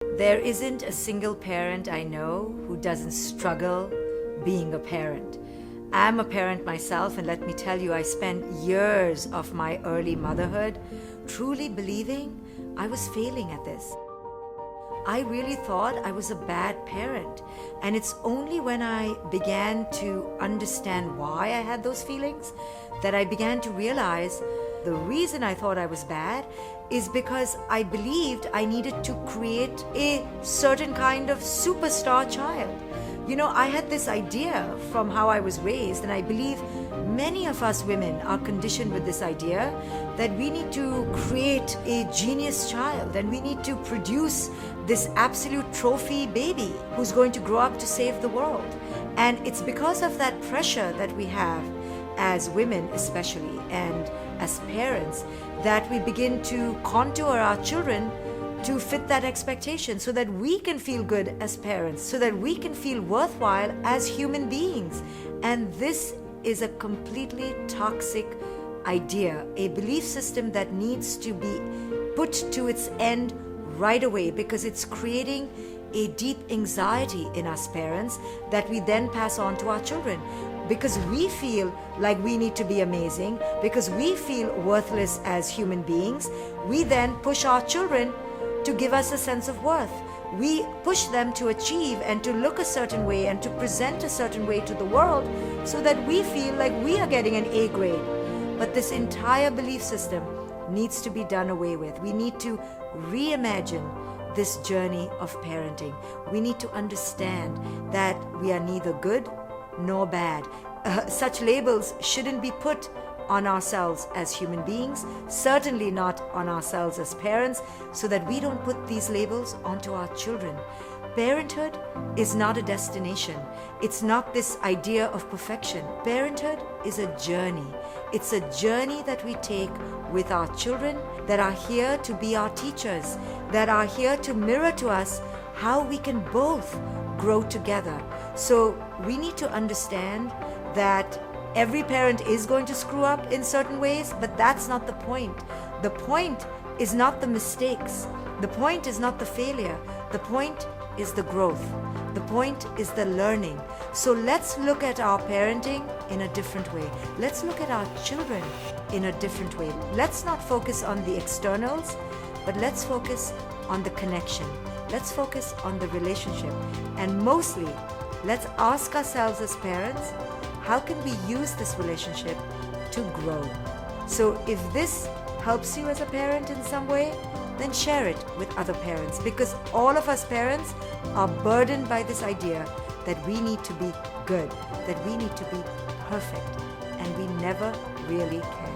There isn't a single parent I know who doesn't struggle being a parent. I'm a parent myself, and let me tell you, I spent years of my early motherhood truly believing I was failing at this. I really thought I was a bad parent, and it's only when I began to understand why I had those feelings that I began to realize the reason I thought I was bad is because I believed I needed to create a certain kind of superstar child. You know, I had this idea from how I was raised, and I believe many of us women are conditioned with this idea that we need to create a genius child and we need to produce this absolute trophy baby who's going to grow up to save the world. And it's because of that pressure that we have as women especially and as parents that we begin to contour our children to fit that expectation so that we can feel good as parents, so that we can feel worthwhile as human beings. And this is a completely toxic idea, a belief system that needs to be put to its end right away, because it's creating a deep anxiety in us parents that we then pass on to our children. Because we feel like we need to be amazing, because we feel worthless as human beings, we then push our children to give us a sense of worth. We push them to achieve and to look a certain way and to present a certain way to the world so that we feel like we are getting an A grade. But this entire belief system needs to be done away with. We need to reimagine this journey of parenting. We need to understand that we are neither good nor bad. Such labels shouldn't be put on ourselves as human beings, certainly not on ourselves as parents, so that we don't put these labels onto our children. Parenthood is not a destination. It's not this idea of perfection. Parenthood is a journey. It's a journey that we take with our children that are here to be our teachers, that are here to mirror to us how we can both grow together. So we need to understand that every parent is going to screw up in certain ways, but that's not the point. The point is not the mistakes. The point is not the failure. The point is the growth. The point is the learning. So let's look at our parenting in a different way. Let's look at our children in a different way. Let's not focus on the externals, but let's focus on the connection. Let's focus on the relationship. And mostly, let's ask ourselves as parents, how can we use this relationship to grow? So if this helps you as a parent in some way, then share it with other parents, because all of us parents are burdened by this idea that we need to be good, that we need to be perfect, and we never really can.